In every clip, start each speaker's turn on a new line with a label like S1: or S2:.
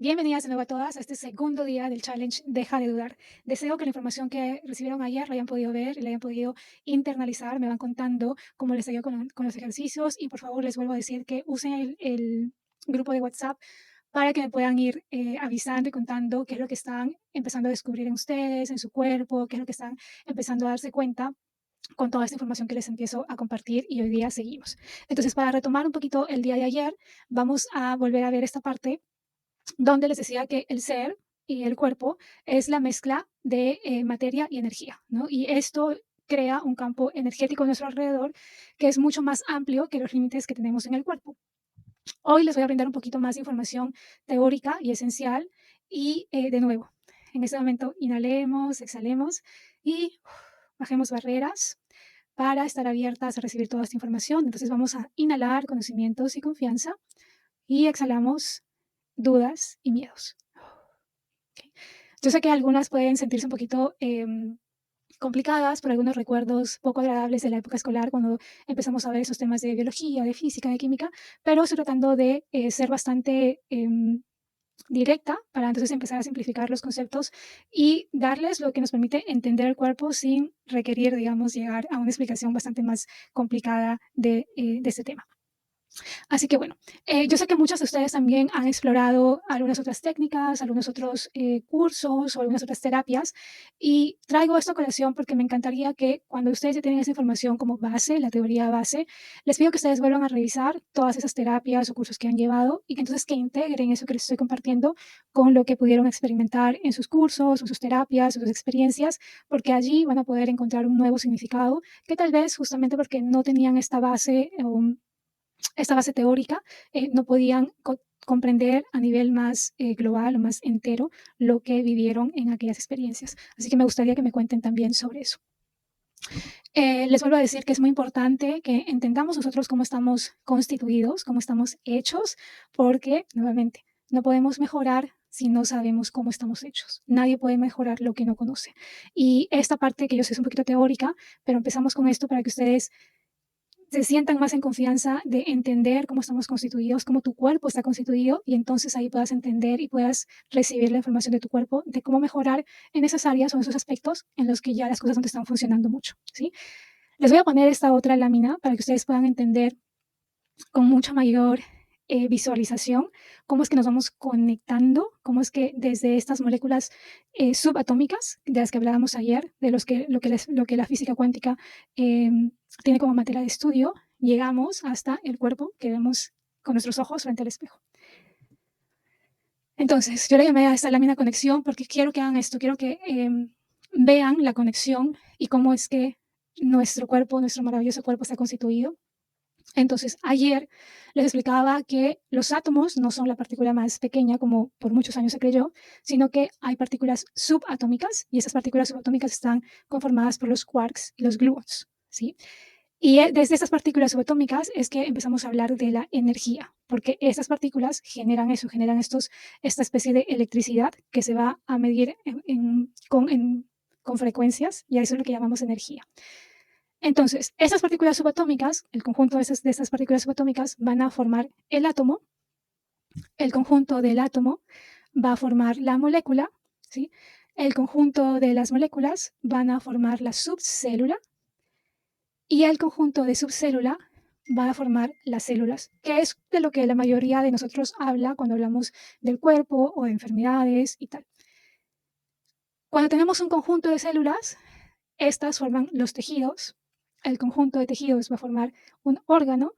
S1: Bienvenidas de nuevo a todas a este segundo día del challenge Deja de dudar. Deseo que la información que recibieron ayer la hayan podido ver y la hayan podido internalizar. Me van contando cómo les ha ido con los ejercicios y por favor les vuelvo a decir que usen el grupo de WhatsApp para que me puedan ir avisando y contando qué es lo que están empezando a descubrir en ustedes, en su cuerpo, qué es lo que están empezando a darse cuenta con toda esta información que les empiezo a compartir y hoy día seguimos. Entonces, para retomar un poquito el día de ayer, vamos a volver a ver esta parte donde les decía que el ser y el cuerpo es la mezcla de materia y energía, ¿no? Y esto crea un campo energético a nuestro alrededor que es mucho más amplio que los límites que tenemos en el cuerpo. Hoy les voy a brindar un poquito más de información teórica y esencial y de nuevo, en este momento inhalemos, exhalemos y bajemos barreras para estar abiertas a recibir toda esta información. Entonces vamos a inhalar conocimientos y confianza y exhalamos dudas y miedos. Okey. Yo sé que algunas pueden sentirse un poquito, complicadas por algunos recuerdos poco agradables de la época escolar, cuando empezamos a ver esos temas de biología, de física, de química, pero estoy tratando de, ser bastante, directa para entonces empezar a simplificar los conceptos y darles lo que nos permite entender el cuerpo sin requerir, digamos, llegar a una explicación bastante más complicada de este tema. Así que bueno, yo sé que muchos de ustedes también han explorado algunas otras técnicas, algunos otros cursos o algunas otras terapias y traigo esto a colación porque me encantaría que cuando ustedes ya tienen esa información como base, la teoría base, les pido que ustedes vuelvan a revisar todas esas terapias o cursos que han llevado y que entonces que integren eso que les estoy compartiendo con lo que pudieron experimentar en sus cursos o sus terapias o sus experiencias, porque allí van a poder encontrar un nuevo significado que tal vez justamente porque no tenían esta base teórica, no podían comprender a nivel más global o más entero lo que vivieron en aquellas experiencias. Así que me gustaría que me cuenten también sobre eso. Les vuelvo a decir que es muy importante que entendamos nosotros cómo estamos constituidos, cómo estamos hechos, porque, nuevamente, no podemos mejorar si no sabemos cómo estamos hechos. Nadie puede mejorar lo que no conoce. Y esta parte que yo sé es un poquito teórica, pero empezamos con esto para que ustedes se sientan más en confianza de entender cómo estamos constituidos, cómo tu cuerpo está constituido y entonces ahí puedas entender y puedas recibir la información de tu cuerpo de cómo mejorar en esas áreas o en esos aspectos en los que ya las cosas no te están funcionando mucho, ¿sí? Les voy a poner esta otra lámina para que ustedes puedan entender con mucha mayor visualización cómo es que nos vamos conectando, cómo es que desde estas moléculas subatómicas de las que hablábamos ayer, de lo que la física cuántica tiene como materia de estudio, llegamos hasta el cuerpo que vemos con nuestros ojos frente al espejo. Entonces, yo le llamé a esta lámina conexión porque quiero que hagan esto, quiero que vean la conexión y cómo es que nuestro cuerpo, nuestro maravilloso cuerpo está constituido. Entonces, ayer les explicaba que los átomos no son la partícula más pequeña, como por muchos años se creyó, sino que hay partículas subatómicas y esas partículas subatómicas están conformadas por los quarks y los gluons, ¿sí? Y desde esas partículas subatómicas es que empezamos a hablar de la energía, porque estas partículas generan eso, generan esta especie de electricidad que se va a medir con frecuencias y a eso es lo que llamamos energía. Entonces, esas partículas subatómicas, el conjunto de esas partículas subatómicas van a formar el átomo, el conjunto del átomo va a formar la molécula, ¿sí? El conjunto de las moléculas van a formar la subcélula y el conjunto de subcélula va a formar las células, que es de lo que la mayoría de nosotros habla cuando hablamos del cuerpo o de enfermedades y tal. Cuando tenemos un conjunto de células, estas forman los tejidos, el conjunto de tejidos va a formar un órgano,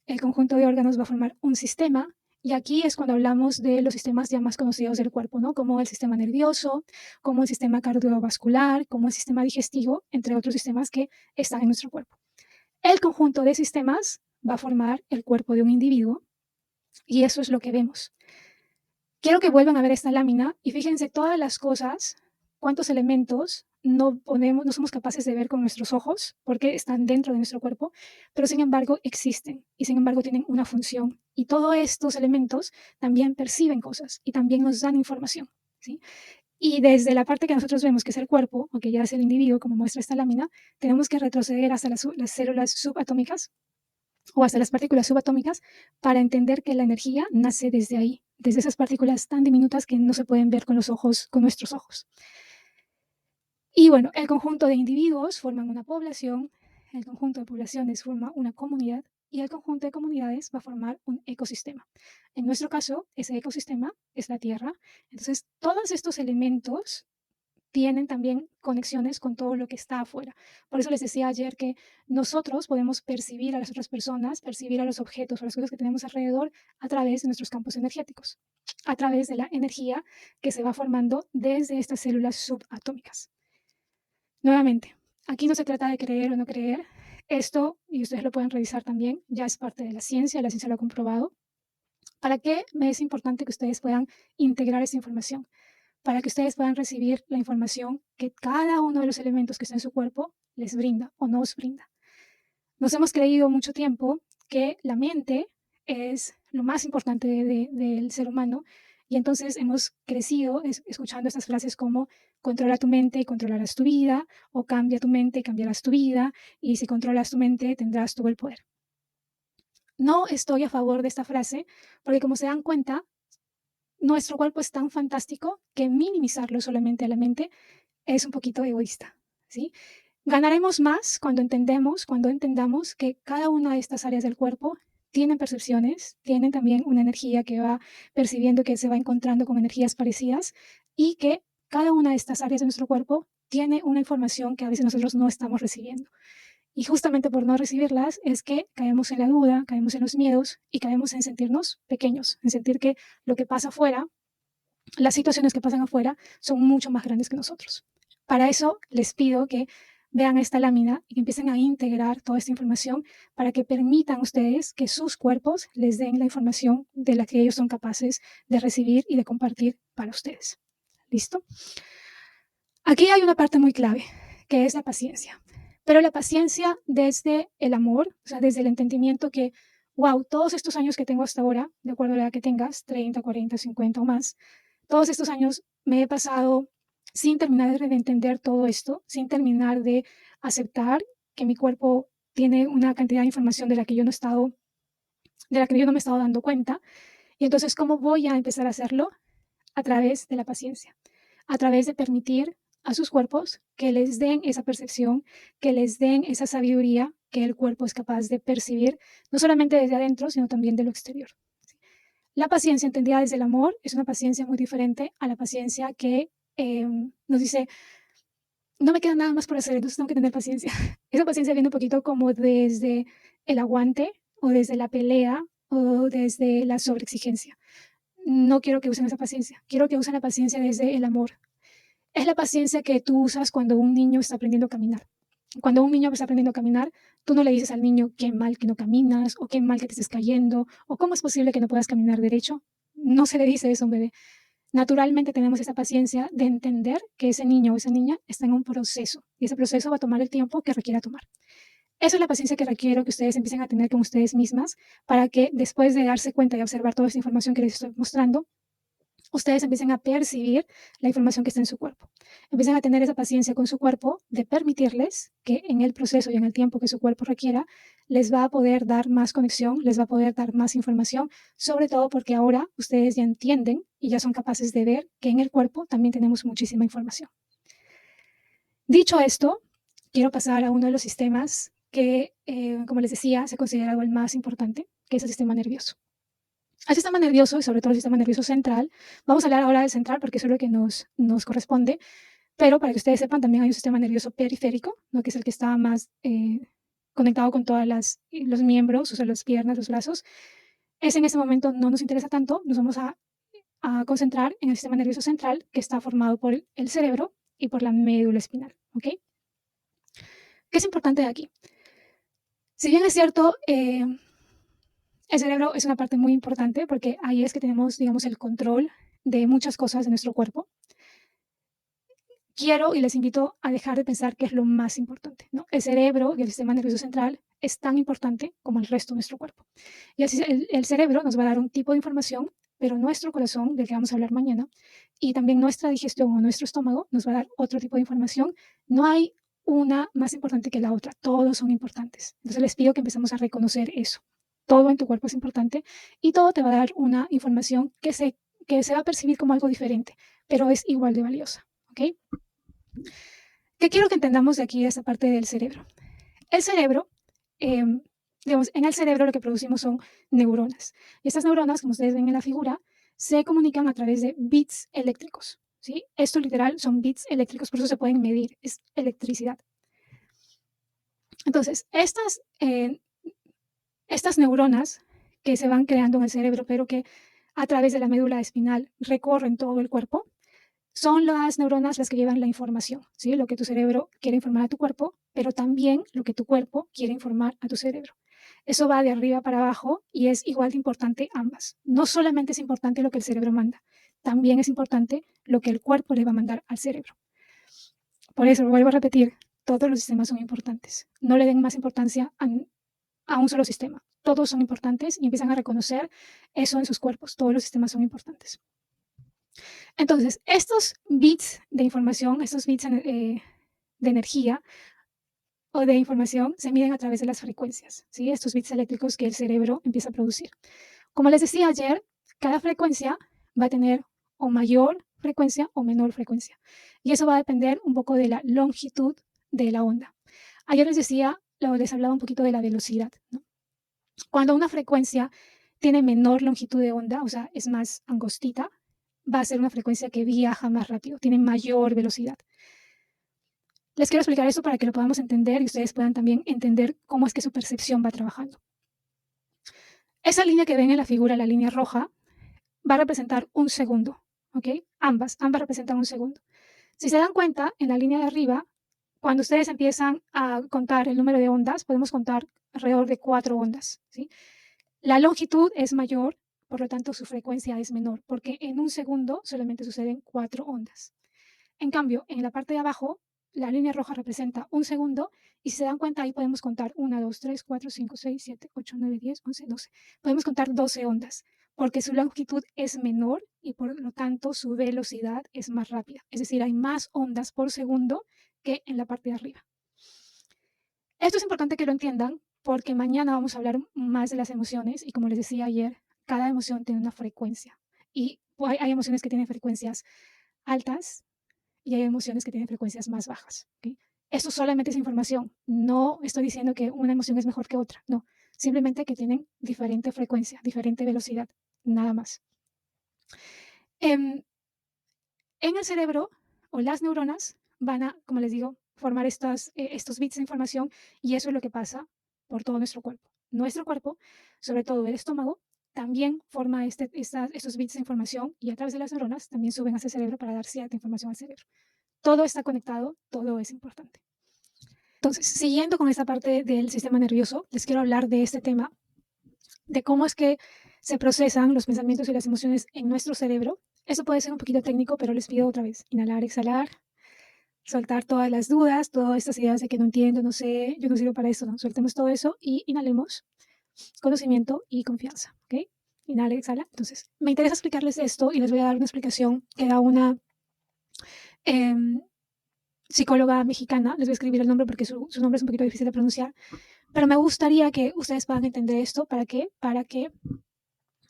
S1: el conjunto de órganos va a formar un sistema, y aquí es cuando hablamos de los sistemas ya más conocidos del cuerpo, ¿no? Como el sistema nervioso, como el sistema cardiovascular, como el sistema digestivo, entre otros sistemas que están en nuestro cuerpo. El conjunto de sistemas va a formar el cuerpo de un individuo, y eso es lo que vemos. Quiero que vuelvan a ver esta lámina y fíjense todas las cosas, cuántos elementos no somos capaces de ver con nuestros ojos porque están dentro de nuestro cuerpo, pero sin embargo existen y sin embargo tienen una función. Y todos estos elementos también perciben cosas y también nos dan información, ¿sí? Y desde la parte que nosotros vemos, que es el cuerpo, o que ya es el individuo, como muestra esta lámina, tenemos que retroceder hasta las células subatómicas o hasta las partículas subatómicas, para entender que la energía nace desde ahí, desde esas partículas tan diminutas que no se pueden ver con los ojos, con nuestros ojos. Y bueno, el conjunto de individuos forman una población, el conjunto de poblaciones forma una comunidad y el conjunto de comunidades va a formar un ecosistema. En nuestro caso, ese ecosistema es la Tierra. Entonces, todos estos elementos tienen también conexiones con todo lo que está afuera. Por eso les decía ayer que nosotros podemos percibir a las otras personas, percibir a los objetos o las cosas que tenemos alrededor a través de nuestros campos energéticos, a través de la energía que se va formando desde estas células subatómicas. Nuevamente, aquí no se trata de creer o no creer. Esto, y ustedes lo pueden revisar también, ya es parte de la ciencia lo ha comprobado. ¿Para qué me es importante que ustedes puedan integrar esa información? Para que ustedes puedan recibir la información que cada uno de los elementos que está en su cuerpo les brinda o no os brinda. Nos hemos creído mucho tiempo que la mente es lo más importante del ser humano y entonces hemos crecido escuchando estas frases como controla tu mente y controlarás tu vida, o cambia tu mente y cambiarás tu vida, y si controlas tu mente tendrás todo el poder. No estoy a favor de esta frase porque, como se dan cuenta, nuestro cuerpo es tan fantástico que minimizarlo solamente a la mente es un poquito egoísta, ¿sí? Ganaremos más cuando entendamos que cada una de estas áreas del cuerpo tienen percepciones, tienen también una energía que va percibiendo, que se va encontrando con energías parecidas, y que cada una de estas áreas de nuestro cuerpo tiene una información que a veces nosotros no estamos recibiendo. Y justamente por no recibirlas es que caemos en la duda, caemos en los miedos y caemos en sentirnos pequeños, en sentir que lo que pasa afuera, las situaciones que pasan afuera, son mucho más grandes que nosotros. Para eso les pido que vean esta lámina y que empiecen a integrar toda esta información para que permitan ustedes que sus cuerpos les den la información de la que ellos son capaces de recibir y de compartir para ustedes. ¿Listo? Aquí hay una parte muy clave, que es la paciencia. Pero la paciencia desde el amor, o sea, desde el entendimiento que, wow, todos estos años que tengo hasta ahora, de acuerdo a la edad que tengas, 30, 40, 50 o más, todos estos años me he pasado sin terminar de entender todo esto, sin terminar de aceptar que mi cuerpo tiene una cantidad de información de la que yo no me he estado dando cuenta. Y entonces, ¿cómo voy a empezar a hacerlo? A través de la paciencia, a través de permitir a sus cuerpos que les den esa percepción, que les den esa sabiduría que el cuerpo es capaz de percibir, no solamente desde adentro, sino también de lo exterior. La paciencia entendida desde el amor es una paciencia muy diferente a la paciencia que nos dice, no me queda nada más por hacer, entonces tengo que tener paciencia. Esa paciencia viene un poquito como desde el aguante o desde la pelea o desde la sobreexigencia. No quiero que usen esa paciencia, quiero que usen la paciencia desde el amor. Es la paciencia que tú usas cuando un niño está aprendiendo a caminar. Cuando un niño está aprendiendo a caminar, tú no le dices al niño qué mal que no caminas o qué mal que te estés cayendo o cómo es posible que no puedas caminar derecho. No se le dice eso a un bebé. Naturalmente tenemos esa paciencia de entender que ese niño o esa niña está en un proceso y ese proceso va a tomar el tiempo que requiera tomar. Esa es la paciencia que requiero que ustedes empiecen a tener con ustedes mismas para que después de darse cuenta y observar toda esta información que les estoy mostrando, ustedes empiecen a percibir la información que está en su cuerpo. Empiecen a tener esa paciencia con su cuerpo de permitirles que en el proceso y en el tiempo que su cuerpo requiera, les va a poder dar más conexión, les va a poder dar más información, sobre todo porque ahora ustedes ya entienden y ya son capaces de ver que en el cuerpo también tenemos muchísima información. Dicho esto, quiero pasar a uno de los sistemas que, como les decía, se ha considerado el más importante, que es el sistema nervioso. Al sistema nervioso y sobre todo el sistema nervioso central, vamos a hablar ahora del central porque eso es lo que nos corresponde, pero para que ustedes sepan, también hay un sistema nervioso periférico, ¿no? Que es el que está más conectado con todos los miembros, o sea, las piernas, los brazos. Ese en este momento no nos interesa tanto, nos vamos a concentrar en el sistema nervioso central, que está formado por el cerebro y por la médula espinal, ¿ok? ¿Qué es importante de aquí? Si bien es cierto, el cerebro es una parte muy importante porque ahí es que tenemos, digamos, el control de muchas cosas de nuestro cuerpo. Quiero y les invito a dejar de pensar que es lo más importante, ¿no? El cerebro y el sistema nervioso central es tan importante como el resto de nuestro cuerpo. Y así el cerebro nos va a dar un tipo de información, pero nuestro corazón, del que vamos a hablar mañana, y también nuestra digestión o nuestro estómago nos va a dar otro tipo de información. No hay una más importante que la otra, todos son importantes. Entonces les pido que empecemos a reconocer eso. Todo en tu cuerpo es importante y todo te va a dar una información que se va a percibir como algo diferente, pero es igual de valiosa, ¿ok? ¿Qué quiero que entendamos de aquí, de esta parte del cerebro? El cerebro, digamos, en el cerebro lo que producimos son neuronas. Y estas neuronas, como ustedes ven en la figura, se comunican a través de bits eléctricos, ¿sí? Esto literal son bits eléctricos, por eso se pueden medir, es electricidad. Entonces, estas neuronas que se van creando en el cerebro, pero que a través de la médula espinal recorren todo el cuerpo, son las neuronas las que llevan la información, ¿sí? Lo que tu cerebro quiere informar a tu cuerpo, pero también lo que tu cuerpo quiere informar a tu cerebro. Eso va de arriba para abajo y es igual de importante ambas. No solamente es importante lo que el cerebro manda, también es importante lo que el cuerpo le va a mandar al cerebro. Por eso, vuelvo a repetir, todos los sistemas son importantes. No le den más importancia a un solo sistema. Todos son importantes y empiezan a reconocer eso en sus cuerpos. Todos los sistemas son importantes. Entonces, estos bits de información, estos bits de energía o de información se miden a través de las frecuencias, ¿sí? Estos bits eléctricos que el cerebro empieza a producir. Como les decía ayer, cada frecuencia va a tener o mayor frecuencia o menor frecuencia. Y eso va a depender un poco de la longitud de la onda. Ayer les hablaba un poquito de la velocidad, ¿no? Cuando una frecuencia tiene menor longitud de onda, o sea, es más angostita, va a ser una frecuencia que viaja más rápido, tiene mayor velocidad. Les quiero explicar eso para que lo podamos entender y ustedes puedan también entender cómo es que su percepción va trabajando. Esa línea que ven en la figura, la línea roja, va a representar un segundo, ¿ok? Ambas representan un segundo. Si se dan cuenta, en la línea de arriba, cuando ustedes empiezan a contar el número de ondas, podemos contar alrededor de 4 ondas, ¿sí? La longitud es mayor, por lo tanto su frecuencia es menor, porque en un segundo solamente suceden 4 ondas. En cambio, en la parte de abajo, la línea roja representa un segundo y si se dan cuenta ahí podemos contar 1, 2, 3, 4, 5, 6, 7, 8, 9, 10, 11, 12. Podemos contar 12 ondas porque su longitud es menor y por lo tanto su velocidad es más rápida. Es decir, hay más ondas por segundo que en la parte de arriba. Esto es importante que lo entiendan porque mañana vamos a hablar más de las emociones y como les decía ayer, cada emoción tiene una frecuencia y hay emociones que tienen frecuencias altas y hay emociones que tienen frecuencias más bajas. ¿Okay? Esto solamente es información. No estoy diciendo que una emoción es mejor que otra. No, simplemente que tienen diferente frecuencia, diferente velocidad, nada más. En el cerebro o las neuronas van a, como les digo, formar estos bits de información y eso es lo que pasa por todo nuestro cuerpo. Nuestro cuerpo, sobre todo el estómago, también forma estos bits de información y a través de las neuronas también suben hacia el cerebro para dar cierta información al cerebro. Todo está conectado, todo es importante. Entonces, siguiendo con esta parte del sistema nervioso, les quiero hablar de este tema, de cómo es que se procesan los pensamientos y las emociones en nuestro cerebro. Eso puede ser un poquito técnico, pero les pido otra vez, inhalar, exhalar, soltar todas las dudas, todas estas ideas de que no entiendo, no sé, yo no sirvo para eso, no, soltemos todo eso y inhalemos conocimiento y confianza, ¿ok? Inhala, exhala. Entonces, me interesa explicarles esto y les voy a dar una explicación que da una psicóloga mexicana, les voy a escribir el nombre porque su nombre es un poquito difícil de pronunciar, pero me gustaría que ustedes puedan entender esto, ¿para qué? Para que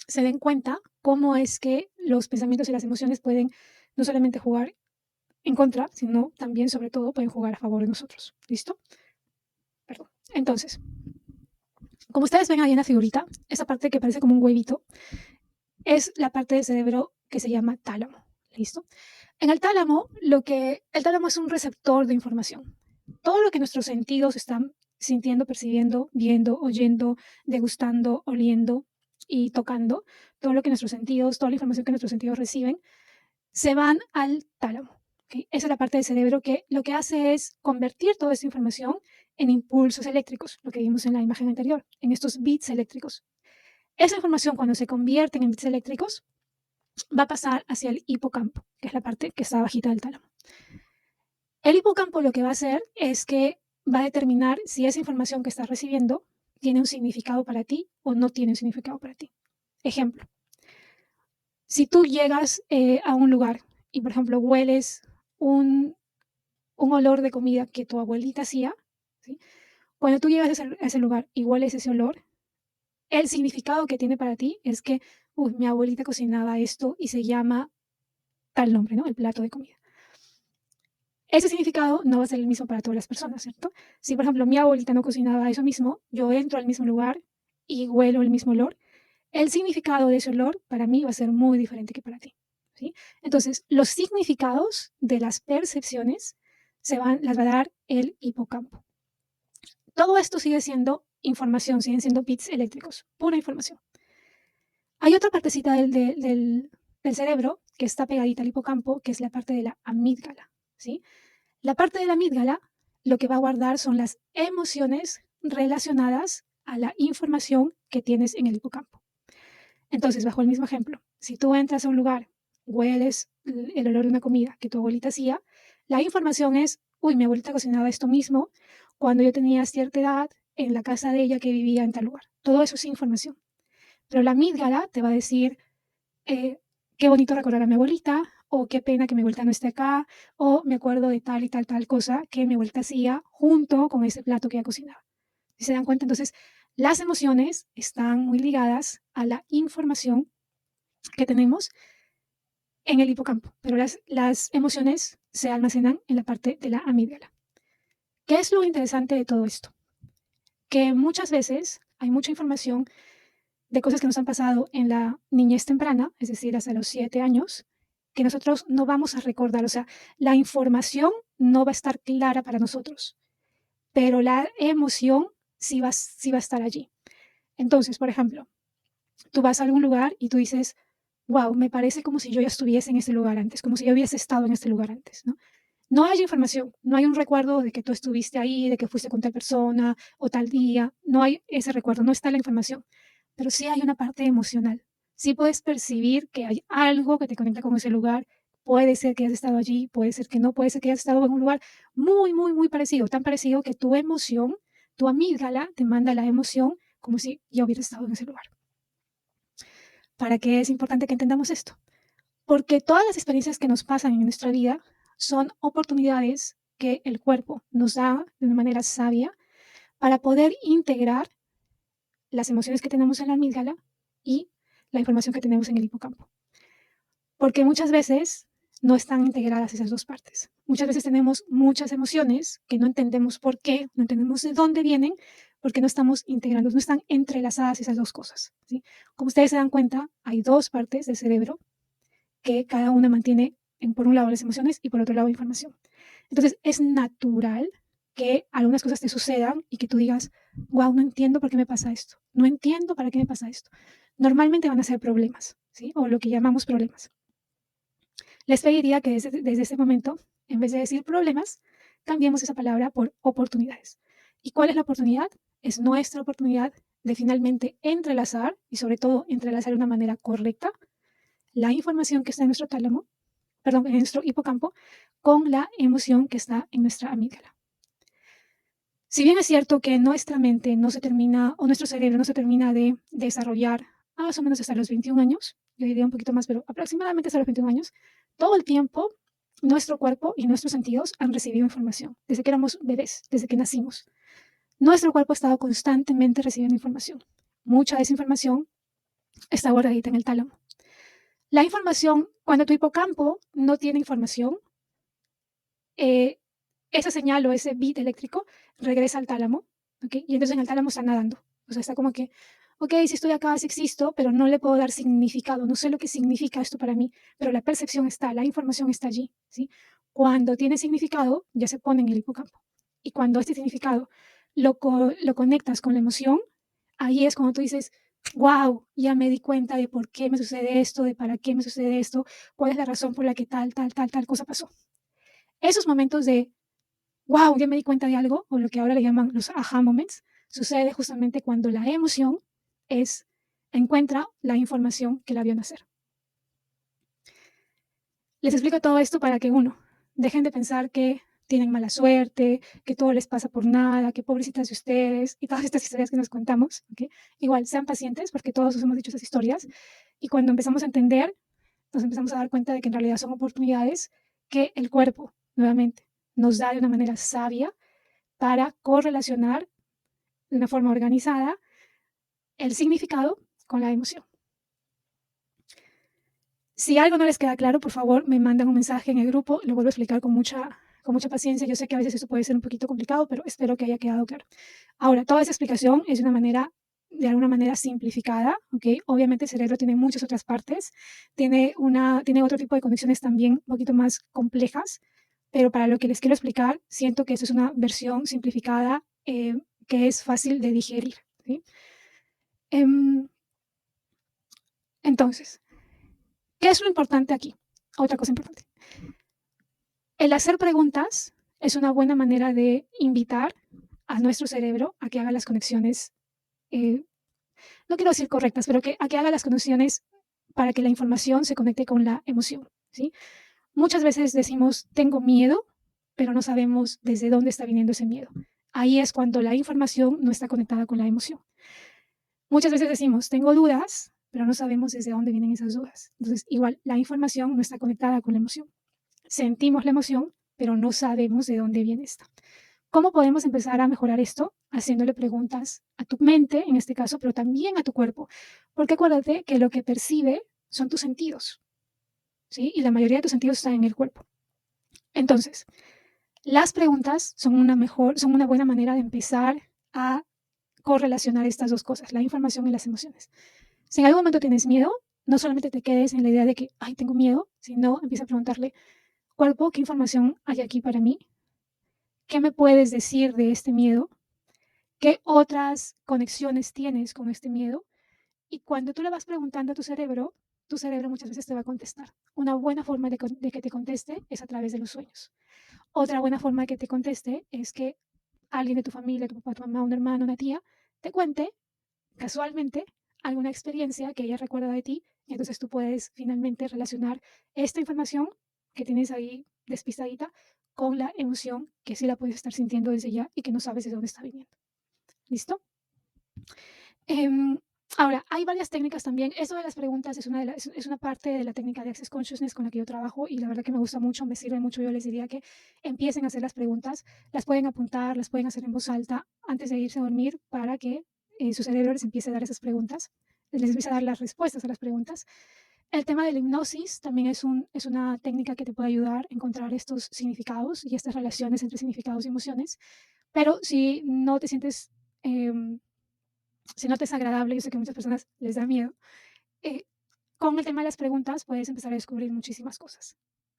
S1: se den cuenta cómo es que los pensamientos y las emociones pueden no solamente jugar en contra, sino también, sobre todo, pueden jugar a favor de nosotros. ¿Listo? Perdón. Entonces, como ustedes ven ahí en la figurita, esa parte que parece como un huevito, es la parte del cerebro que se llama tálamo. ¿Listo? En el tálamo, el tálamo es un receptor de información. Todo lo que nuestros sentidos están sintiendo, percibiendo, viendo, oyendo, degustando, oliendo y tocando, todo lo que nuestros sentidos, toda la información que nuestros sentidos reciben, se van al tálamo. ¿Okay? Esa es la parte del cerebro que lo que hace es convertir toda esta información en impulsos eléctricos, lo que vimos en la imagen anterior, en estos bits eléctricos. Esa información, cuando se convierte en bits eléctricos, va a pasar hacia el hipocampo, que es la parte que está bajita del tálamo. El hipocampo lo que va a hacer es que va a determinar si esa información que estás recibiendo tiene un significado para ti o no tiene un significado para ti. Ejemplo, si tú llegas a un lugar y, por ejemplo, hueles un un olor de comida que tu abuelita hacía, ¿sí? Cuando tú llegas a ese lugar y hueles ese olor, el significado que tiene para ti es que, uy, mi abuelita cocinaba esto y se llama tal nombre, ¿no? El plato de comida. Ese significado no va a ser el mismo para todas las personas, ¿cierto? Si, por ejemplo, mi abuelita no cocinaba eso mismo, yo entro al mismo lugar y huelo el mismo olor, el significado de ese olor para mí va a ser muy diferente que para ti, ¿sí? Entonces, los significados de las percepciones las va a dar el hipocampo. Todo esto sigue siendo información, siguen siendo bits eléctricos, pura información. Hay otra partecita del cerebro que está pegadita al hipocampo, que es la parte de la amígdala, ¿sí? La parte de la amígdala lo que va a guardar son las emociones relacionadas a la información que tienes en el hipocampo. Entonces, bajo el mismo ejemplo, si tú entras a un lugar, hueles el olor de una comida que tu abuelita hacía, la información es, uy, mi abuelita cocinaba esto mismo cuando yo tenía cierta edad en la casa de ella que vivía en tal lugar. Todo eso es información. Pero la amígdala te va a decir, qué bonito recordar a mi abuelita, o qué pena que mi abuelita no esté acá, o me acuerdo de tal y tal cosa que mi abuelita hacía junto con ese plato que ella cocinaba. ¿Sí se dan cuenta? Entonces, las emociones están muy ligadas a la información que tenemos en el hipocampo, pero las emociones se almacenan en la parte de la amígdala. ¿Qué es lo interesante de todo esto? Que muchas veces hay mucha información de cosas que nos han pasado en la niñez temprana, es decir, hasta los 7 años, que nosotros no vamos a recordar. O sea, la información no va a estar clara para nosotros, pero la emoción sí va a estar allí. Entonces, por ejemplo, tú vas a algún lugar y tú dices, wow, me parece como si yo ya estuviese en ese lugar antes, como si yo hubiese estado en este lugar antes, ¿no? No hay información, no hay un recuerdo de que tú estuviste ahí, de que fuiste con tal persona o tal día, no hay ese recuerdo, no está la información, pero sí hay una parte emocional. Sí puedes percibir que hay algo que te conecta con ese lugar, puede ser que hayas estado allí, puede ser que no, puede ser que hayas estado en un lugar muy, muy, muy parecido, tan parecido que tu emoción, tu amígdala te manda la emoción como si ya hubieras estado en ese lugar. ¿Para qué es importante que entendamos esto? Porque todas las experiencias que nos pasan en nuestra vida son oportunidades que el cuerpo nos da de una manera sabia para poder integrar las emociones que tenemos en la amígdala y la información que tenemos en el hipocampo. Porque muchas veces no están integradas esas dos partes. Muchas veces tenemos muchas emociones que no entendemos por qué, no entendemos de dónde vienen, porque no estamos integrando, no están entrelazadas esas dos cosas, ¿sí? Como ustedes se dan cuenta, hay dos partes del cerebro que cada una mantiene por un lado las emociones y por otro lado información. Entonces es natural que algunas cosas te sucedan y que tú digas, wow, no entiendo por qué me pasa esto, no entiendo para qué me pasa esto. Normalmente van a ser problemas, ¿sí? O lo que llamamos problemas. Les pediría que desde este momento, en vez de decir problemas, cambiemos esa palabra por oportunidades. ¿Y cuál es la oportunidad? Es nuestra oportunidad de finalmente entrelazar y sobre todo entrelazar de una manera correcta la información que está en nuestro tálamo, perdón, en nuestro hipocampo, con la emoción que está en nuestra amígdala. Si bien es cierto que nuestra mente no se termina, o nuestro cerebro no se termina de desarrollar más o menos hasta los 21 años, yo diría un poquito más, pero aproximadamente hasta los 21 años, todo el tiempo nuestro cuerpo y nuestros sentidos han recibido información, desde que éramos bebés, desde que nacimos. Nuestro cuerpo ha estado constantemente recibiendo información. Mucha de esa información está guardadita en el tálamo. La información, cuando tu hipocampo no tiene información, esa señal o ese bit eléctrico regresa al tálamo, ¿ok? Y entonces en el tálamo está nadando. O sea, está como que, ok, si estoy acá, sí existo, pero no le puedo dar significado, no sé lo que significa esto para mí, pero la percepción está, la información está allí, ¿sí? Cuando tiene significado, ya se pone en el hipocampo. Y cuando este significado lo conectas con la emoción, ahí es cuando tú dices, wow, ya me di cuenta de por qué me sucede esto, de para qué me sucede esto, cuál es la razón por la que tal cosa pasó. Esos momentos de, wow, ya me di cuenta de algo, o lo que ahora le llaman los aha moments, sucede justamente cuando la emoción encuentra la información que la vio nacer. Les explico todo esto para que, uno, dejen de pensar que tienen mala suerte, que todo les pasa por nada, que pobrecitas de ustedes, y todas estas historias que nos contamos, ¿okay? Igual, sean pacientes, porque todos os hemos dicho esas historias, y cuando empezamos a entender, nos empezamos a dar cuenta de que en realidad son oportunidades que el cuerpo, nuevamente, nos da de una manera sabia para correlacionar de una forma organizada el significado con la emoción. Si algo no les queda claro, por favor, me mandan un mensaje en el grupo, lo vuelvo a explicar con mucha paciencia. Yo sé que a veces esto puede ser un poquito complicado, pero espero que haya quedado claro. Ahora, toda esa explicación es de alguna manera simplificada, ¿ok? Obviamente el cerebro tiene muchas otras partes, tiene otro tipo de conexiones también un poquito más complejas, pero para lo que les quiero explicar, siento que eso es una versión simplificada que es fácil de digerir, ¿sí? Em, entonces, ¿qué es lo importante aquí? Otra cosa importante. El hacer preguntas es una buena manera de invitar a nuestro cerebro a que haga las conexiones, eh, no quiero decir correctas, pero a que haga las conexiones para que la información se conecte con la emoción, ¿sí? Muchas veces decimos, tengo miedo, pero no sabemos desde dónde está viniendo ese miedo. Ahí es cuando la información no está conectada con la emoción. Muchas veces decimos, tengo dudas, pero no sabemos desde dónde vienen esas dudas. Entonces, igual, la información no está conectada con la emoción. Sentimos la emoción, pero no sabemos de dónde viene esta. ¿Cómo podemos empezar a mejorar esto? Haciéndole preguntas a tu mente, en este caso, pero también a tu cuerpo. Porque acuérdate que lo que percibe son tus sentidos, ¿sí? Y la mayoría de tus sentidos están en el cuerpo. Entonces, las preguntas son una buena manera de empezar a correlacionar estas dos cosas, la información y las emociones. Si en algún momento tienes miedo, no solamente te quedes en la idea de que, ay, tengo miedo, sino empieza a preguntarle, cuerpo, ¿qué información hay aquí para mí? ¿Qué me puedes decir de este miedo? ¿Qué otras conexiones tienes con este miedo? Y cuando tú le vas preguntando a tu cerebro muchas veces te va a contestar. Una buena forma de que te conteste es a través de los sueños. Otra buena forma de que te conteste es que alguien de tu familia, tu papá, tu mamá, un hermano, una tía, te cuente casualmente alguna experiencia que ella recuerda de ti. Y entonces tú puedes finalmente relacionar esta información que tienes ahí despistadita con la emoción que sí la puedes estar sintiendo desde ya y que no sabes de dónde está viniendo. ¿Listo? Em, Ahora, hay varias técnicas también. Eso de las preguntas es una parte de la técnica de Access Consciousness con la que yo trabajo y la verdad que me gusta mucho, me sirve mucho. Yo les diría que empiecen a hacer las preguntas, las pueden apuntar, las pueden hacer en voz alta antes de irse a dormir para que su cerebro les empiece a dar esas preguntas, les empiece a dar las respuestas a las preguntas. El tema de la hipnosis también es una técnica que te puede ayudar a encontrar estos significados y estas relaciones entre significados y emociones, pero si no te sientes... em, si no te es agradable, yo sé que a muchas personas les da miedo, eh, con el tema de las preguntas puedes empezar a descubrir muchísimas cosas.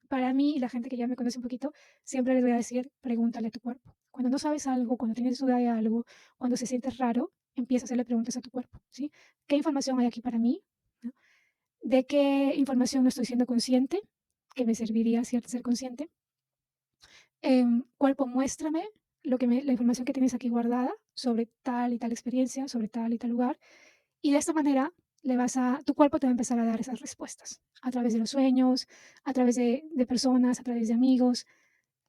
S1: Para mí y la gente que ya me conoce un poquito, siempre les voy a decir, pregúntale a tu cuerpo. Cuando no sabes algo, cuando tienes duda de algo, cuando se siente raro, empieza a hacerle preguntas a tu cuerpo, ¿sí? ¿Qué información hay aquí para mí? ¿No? ¿De qué información no estoy siendo consciente? Que me serviría ser consciente. Cuerpo, muéstrame la información que tienes aquí guardada sobre tal y tal experiencia, sobre tal y tal lugar. Y de esta manera tu cuerpo te va a empezar a dar esas respuestas a través de los sueños, a través de personas, a través de amigos.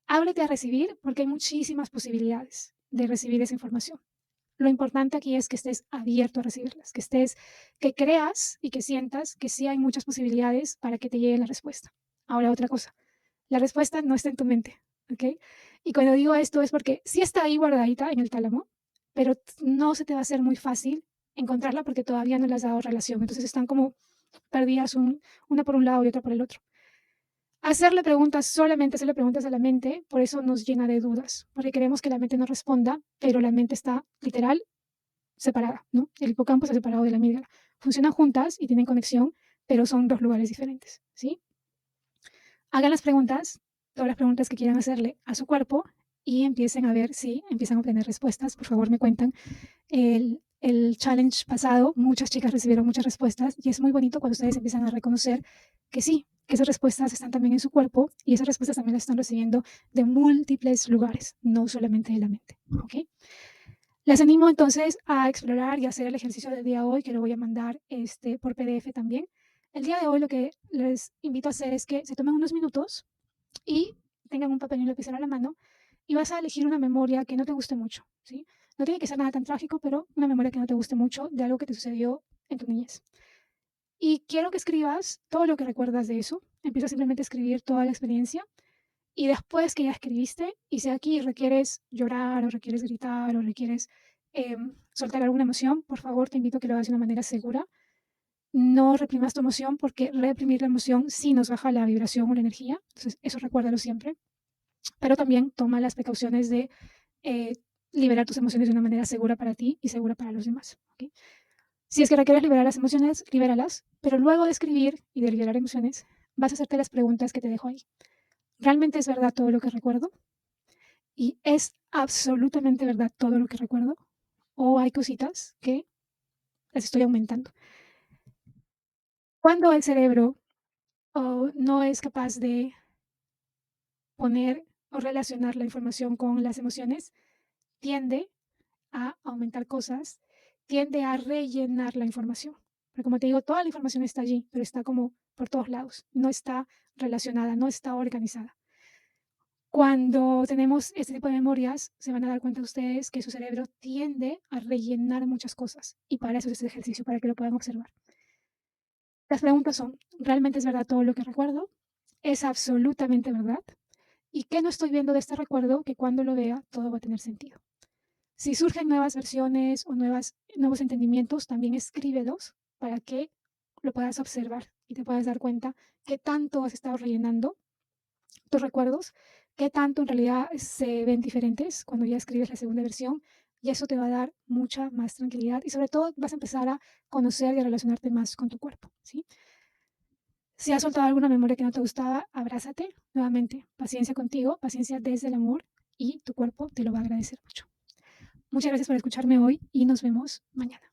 S1: Ábrete a recibir porque hay muchísimas posibilidades de recibir esa información. Lo importante aquí es que estés abierto a recibirlas, que creas y que sientas que sí hay muchas posibilidades para que te llegue la respuesta. Ahora, otra cosa, la respuesta no está en tu mente, ¿ok? Y cuando digo esto es porque sí está ahí guardadita en el tálamo, pero no se te va a hacer muy fácil encontrarla porque todavía no le has dado relación. Entonces están como perdidas una por un lado y otra por el otro. Solamente hacerle preguntas a la mente, por eso nos llena de dudas, porque queremos que la mente nos responda, pero la mente está literal separada, ¿no? El hipocampo está separado de la amígdala. Funcionan juntas y tienen conexión, pero son dos lugares diferentes, ¿sí? Hagan las preguntas, todas las preguntas que quieran hacerle a su cuerpo y empiecen a ver si empiezan a obtener respuestas. Por favor, me cuentan. El challenge pasado, muchas chicas recibieron muchas respuestas y es muy bonito cuando ustedes empiezan a reconocer que sí, que esas respuestas están también en su cuerpo y esas respuestas también las están recibiendo de múltiples lugares, no solamente de la mente. ¿Ok? Les animo entonces a explorar y hacer el ejercicio del día de hoy, que lo voy a mandar por PDF también. El día de hoy lo que les invito a hacer es que se tomen unos minutos y tengan un papel y un lapicero a la mano y vas a elegir una memoria que no te guste mucho, ¿sí? No tiene que ser nada tan trágico, pero una memoria que no te guste mucho de algo que te sucedió en tu niñez. Y quiero que escribas todo lo que recuerdas de eso. Empieza simplemente a escribir toda la experiencia Y después que ya escribiste, y si aquí requieres llorar, o requieres gritar, o requieres, soltar alguna emoción, por favor, te invito a que lo hagas de una manera segura. No reprimas tu emoción, porque reprimir la emoción sí nos baja la vibración o la energía. Entonces, eso recuérdalo siempre. Pero también toma las precauciones de, eh, liberar tus emociones de una manera segura para ti y segura para los demás, ¿okey? Si es que requieres liberar las emociones, libéralas, pero luego de escribir y de liberar emociones, vas a hacerte las preguntas que te dejo ahí. ¿Realmente es verdad todo lo que recuerdo? ¿Y es absolutamente verdad todo lo que recuerdo? ¿O hay cositas que las estoy aumentando? Cuando el cerebro, no es capaz de poner o relacionar la información con las emociones, tiende a aumentar cosas, tiende a rellenar la información. Pero como te digo, toda la información está allí, pero está como por todos lados, no está relacionada, no está organizada. Cuando tenemos este tipo de memorias, se van a dar cuenta ustedes que su cerebro tiende a rellenar muchas cosas, y para eso es este ejercicio, para que lo puedan observar. Las preguntas son: ¿realmente es verdad todo lo que recuerdo? ¿Es absolutamente verdad? ¿Y qué no estoy viendo de este recuerdo que cuando lo vea todo va a tener sentido? Si surgen nuevas versiones o nuevos entendimientos, también escríbelos para que lo puedas observar y te puedas dar cuenta qué tanto has estado rellenando tus recuerdos, qué tanto en realidad se ven diferentes cuando ya escribes la segunda versión, y eso te va a dar mucha más tranquilidad, y sobre todo vas a empezar a conocer y a relacionarte más con tu cuerpo, ¿sí? Si has soltado alguna memoria que no te gustaba, abrázate nuevamente, paciencia contigo, paciencia desde el amor, y tu cuerpo te lo va a agradecer mucho. Muchas gracias por escucharme hoy y nos vemos mañana.